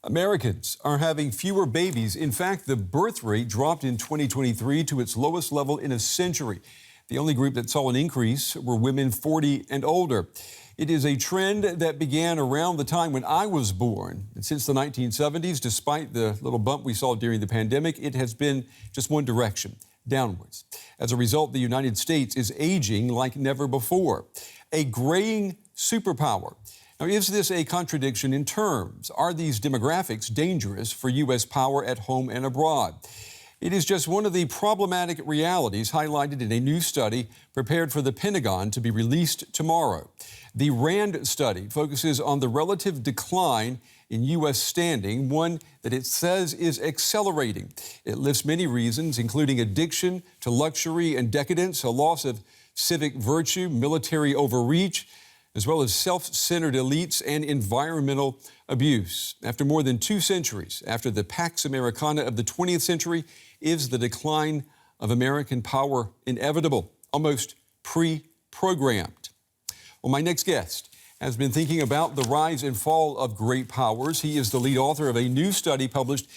Americans are having fewer babies. In fact, the birth rate dropped in 2023 to its lowest level in a century. The only group that saw an increase were women 40 and older. It is a trend that began around the time when I was born. And since the 1970s, despite the little bump we saw during the pandemic, it has been just one direction, downwards. As a result, the United States is aging like never before. A graying superpower. Now, is this a contradiction in terms? Are these demographics dangerous for U.S. power at home and abroad? It is just one of the problematic realities highlighted in a new study prepared for the Pentagon to be released tomorrow. The RAND study focuses on the relative decline in U.S. standing, one that it says is accelerating. It lists many reasons, including addiction to luxury and decadence, a loss of civic virtue, military overreach, as well as self-centered elites and environmental abuse. After more than 2 centuries, after the Pax Americana of the 20th century, is the decline of American power inevitable, almost pre-programmed? Well, my next guest has been thinking about the rise and fall of great powers. He is the lead author of a new study published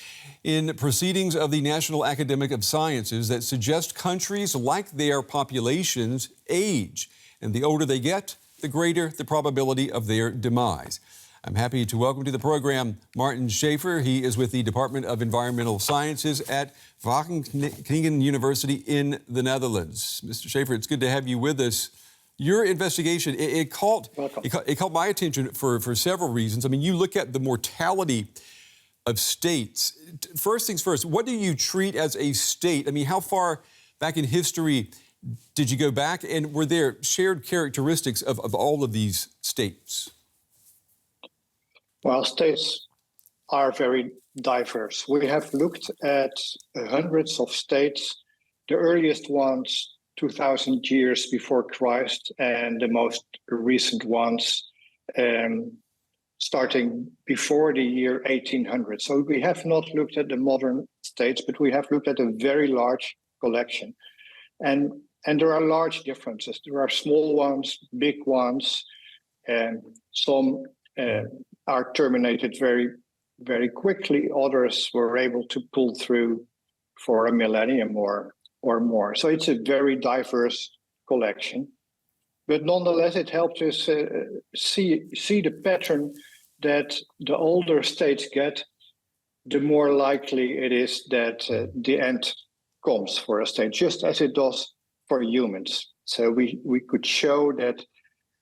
in Proceedings of the National Academic of Sciences that suggest countries like their populations age, and the older they get, the greater the probability of their demise. I'm happy to welcome to the program Marten Scheffer. He is with the Department of Environmental Sciences at Wageningen University in the Netherlands. Mr. Scheffer, it's good to have you with us. Your investigation, it caught my attention for several reasons. I mean, you look at the mortality of states. First things first, what do you treat as a state? I mean, how far back in history did you go back, and were there shared characteristics of all of these states? Well, states are very diverse. We have looked at hundreds of states, the earliest ones 2,000 years before Christ, and the most recent ones starting before the year 1800. So we have not looked at the modern states, but we have looked at a very large collection. And there are large differences. There are small ones, big ones, and some are terminated very, very quickly. Others were able to pull through for a millennium or more. So it's a very diverse collection. But nonetheless, it helps us see the pattern that the older states get, the more likely it is that the end comes for a state, just as it does for humans. So we could show that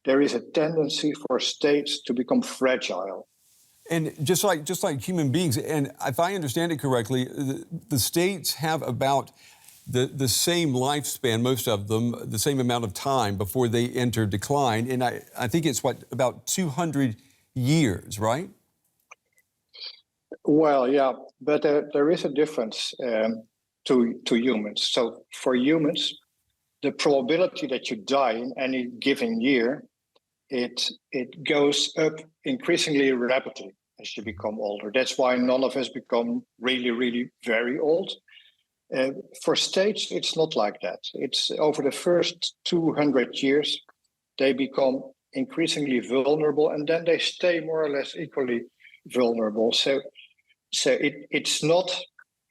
there is a tendency for states to become fragile. And just like human beings, and if I understand it correctly, the states have about the same lifespan, most of them, the same amount of time before they enter decline. And I think it's about 200 years, right? Well, yeah, but there is a difference to humans. So for humans, the probability that you die in any given year, it goes up increasingly rapidly as you become older. That's why none of us become really, really very old. For states, it's not like that. It's over the first 200 years, they become increasingly vulnerable, and then they stay more or less equally vulnerable. So it's not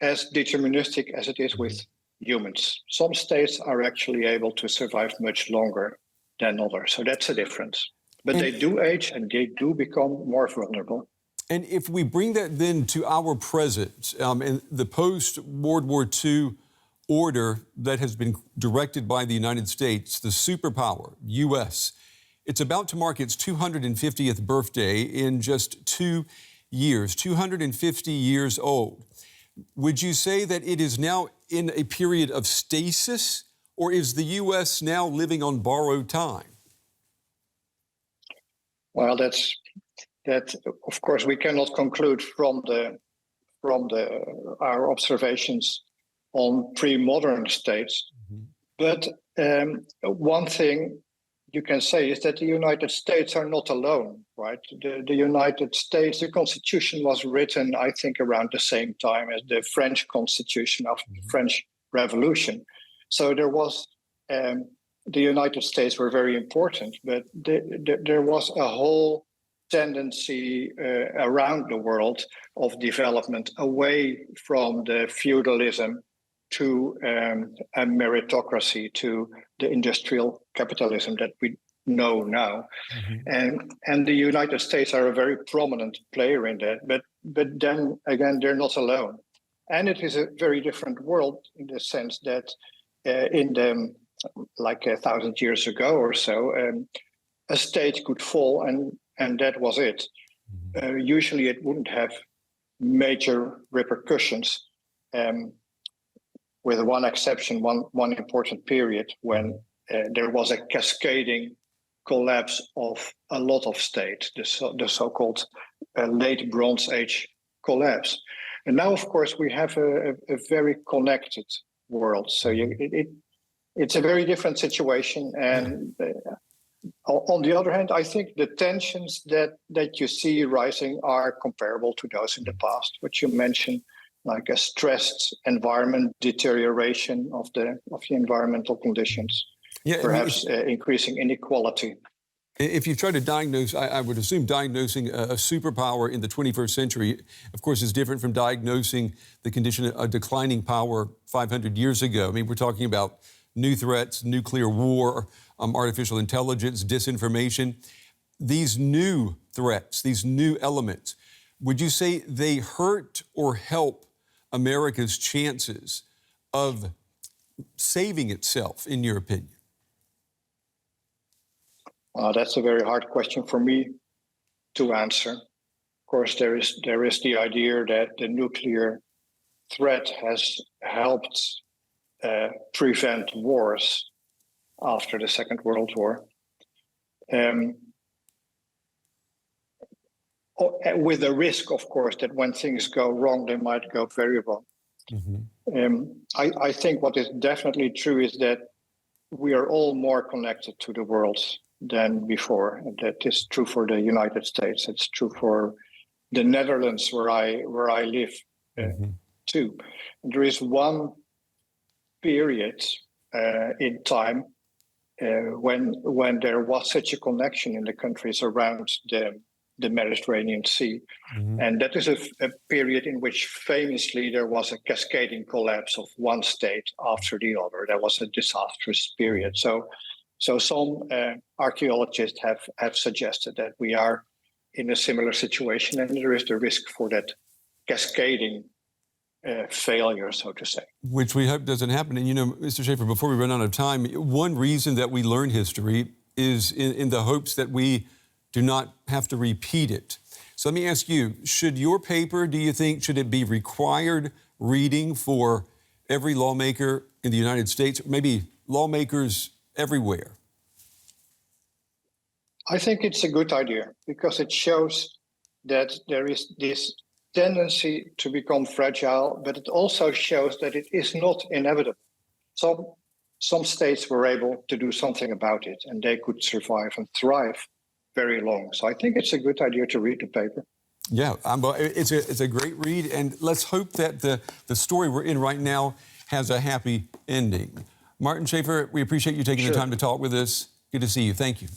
as deterministic as it is with humans. Some states are actually able to survive much longer than others. So that's a difference. But they do age and they do become more vulnerable. And if we bring that then to our present, and the post-World War II order that has been directed by the United States, the superpower, U.S., it's about to mark its 250th birthday in just 2 years, 250 years old. Would you say that it is now in a period of stasis, or is the U.S. now living on borrowed time? Well, that of course we cannot conclude from our observations on pre-modern states. But one thing you can say is that the United States are not alone, right? The United States, the Constitution was written, I think, around the same time as the French Constitution after the French Revolution. So there was, the United States were very important, but there was a whole tendency around the world of development away from the feudalism to a meritocracy, to the industrial capitalism that we know now. And the United States are a very prominent player in that, but then again, they're not alone. And it is a very different world in the sense that like 1,000 years ago or so, a state could fall and that was it. Usually it wouldn't have major repercussions, with one exception, one important period when there was a cascading collapse of a lot of states, the so-called late Bronze Age collapse. And now, of course, we have a very connected world. So it's a very different situation. And on the other hand, I think the tensions that you see rising are comparable to those in the past, which you mentioned, like a stressed environment, deterioration of the environmental conditions, perhaps increasing inequality. If you try to diagnose, I would assume diagnosing a superpower in the 21st century, of course, is different from diagnosing the condition of a declining power 500 years ago. I mean, we're talking about new threats, nuclear war, artificial intelligence, disinformation. These new threats, these new elements, would you say they hurt or help America's chances of saving itself, in your opinion? That's a very hard question for me to answer. Of course, there is the idea that the nuclear threat has helped prevent wars after the Second World War, with the risk, of course, that when things go wrong, they might go very wrong. I think what is definitely true is that we are all more connected to the world than before. And that is true for the United States. It's true for the Netherlands, where I live, too. And there is one period in time when there was such a connection in the countries around the Mediterranean Sea. And that is a period in which famously there was a cascading collapse of one state after the other. That was a disastrous period. So some archaeologists have suggested that we are in a similar situation, and there is the risk for that cascading failure, so to say. Which we hope doesn't happen. And, you know, Mr. Scheffer, before we run out of time, one reason that we learn history is in the hopes that we do not have to repeat it. So let me ask you, should your paper, do you think, should it be required reading for every lawmaker in the United States, maybe lawmakers everywhere? I think it's a good idea because it shows that there is this tendency to become fragile, but it also shows that it is not inevitable. Some states were able to do something about it, and they could survive and thrive very long. So I think it's a good idea to read the paper. Yeah, it's a great read, and let's hope that the story we're in right now has a happy ending. Marten Scheffer, we appreciate you taking the time to talk with us. Good to see you. Thank you.